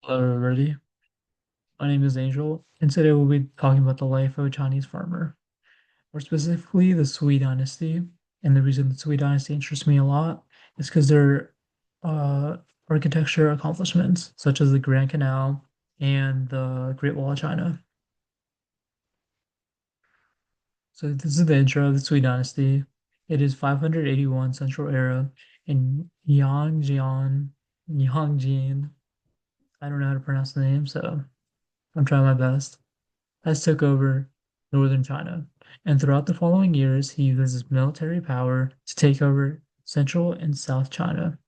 Hello, everybody. My name is Angel, and today we'll be talking about the life of a Chinese farmer, more specifically the Sui Dynasty. And the reason the Sui Dynasty interests me a lot is because their uh, architecture accomplishments, such as the Grand Canal and the Great Wall of China. So this is the intro of the Sui Dynasty. It is 581 Central Era in Yangjin. I don't know how to pronounce the name, so I'm trying my best. Has took over northern China, and throughout the following years, he used his military power to take over central and south China.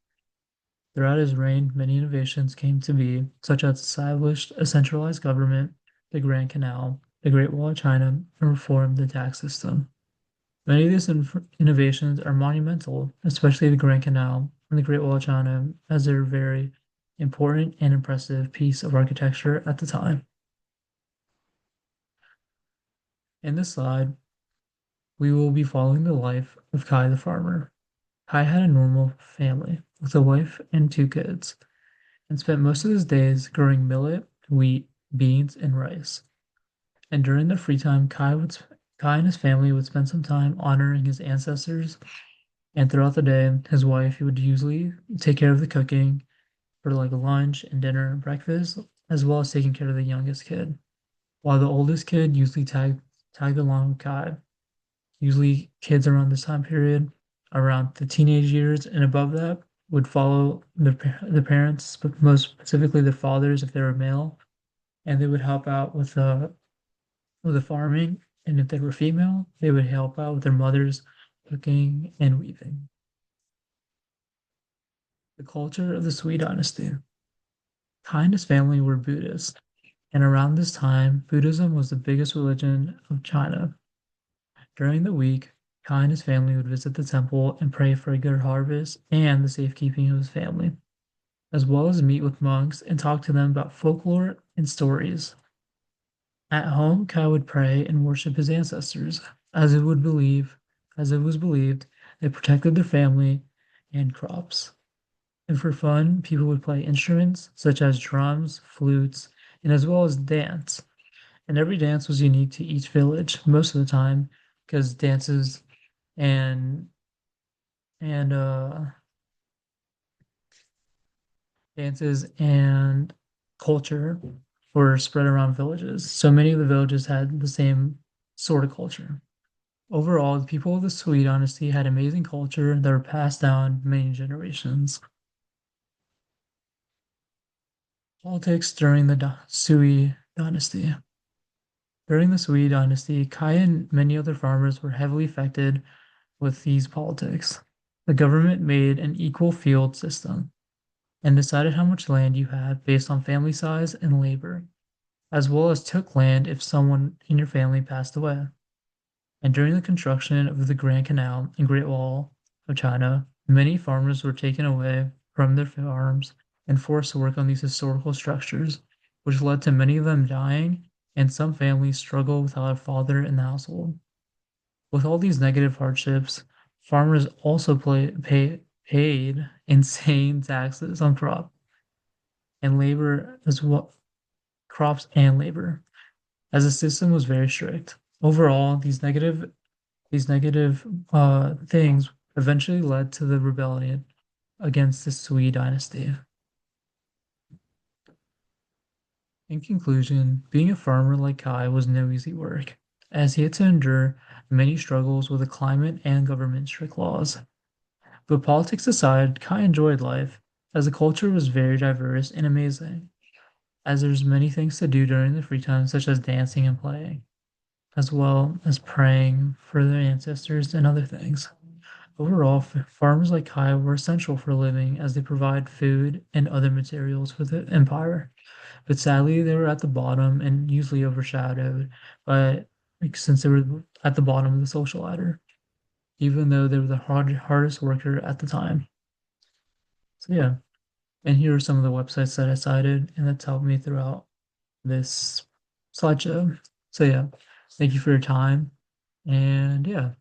Throughout his reign, many innovations came to be, such as established a centralized government, the Grand Canal, the Great Wall of China, and reformed the tax system. Many of these innovations are monumental, especially the Grand Canal and the Great Wall of China, as they're a very important and impressive piece of architecture at the time. In this slide, we will be following the life of Kai the farmer. Kai had a normal family with a wife and two kids, and spent most of his days growing millet, wheat, beans, and rice. And during the free time, Kai and his family would spend some time honoring his ancestors. And throughout the day, his wife would usually take care of the cooking for like lunch and dinner and breakfast, as well as taking care of the youngest kid. While the oldest kid usually tagged along with Kai. Usually kids around this time period, around the teenage years and above that, would follow the parents, but most specifically the fathers if they were male, and they would help out with the farming. And if they were female, they would help out with their mothers cooking and weaving. The culture of the Sui dynasty. Kai and his family were Buddhist, and around this time, Buddhism was the biggest religion of China. During the week, Kai and his family would visit the temple and pray for a good harvest and the safekeeping of his family, as well as meet with monks and talk to them about folklore and stories. At home, Kai would pray and worship his ancestors, as it would believe, as it was believed they protected their family and crops. And for fun, people would play instruments such as drums, flutes, and as well as dance. And every dance was unique to each village most of the time because and and dances and culture were spread around villages. So many of the villages had the same sort of culture. Overall, the people of the Sui dynasty had amazing culture that were passed down many generations. Politics during the Sui dynasty. During the Sui dynasty, Kai and many other farmers were heavily affected with these politics. The government made an equal field system and decided how much land you had based on family size and labor, as well as took land if someone in your family passed away. And during the construction of the Grand Canal and Great Wall of China, many farmers were taken away from their farms and forced to work on these historical structures, which led to many of them dying and some families struggle without a father in the household. With all these negative hardships, farmers also paid insane taxes on and labor as well, crops and labor, as the system was very strict. Overall, these negative things eventually led to the rebellion against the Sui dynasty. In conclusion, being a farmer like Kai was no easy work, as he had to endure many struggles with the climate and government strict laws. But politics aside, Kai enjoyed life, as the culture was very diverse and amazing, as there's many things to do during the free time, such as dancing and playing, as well as praying for their ancestors and other things. Overall, farmers like Kai were essential for living as they provide food and other materials for the empire. But sadly, they were at the bottom and usually overshadowed by, like, since they were at the bottom of the social ladder, even though they were the hardest worker at the time. So yeah, and here are some of the websites that I cited and that's helped me throughout this slideshow. So yeah, thank you for your time, and yeah.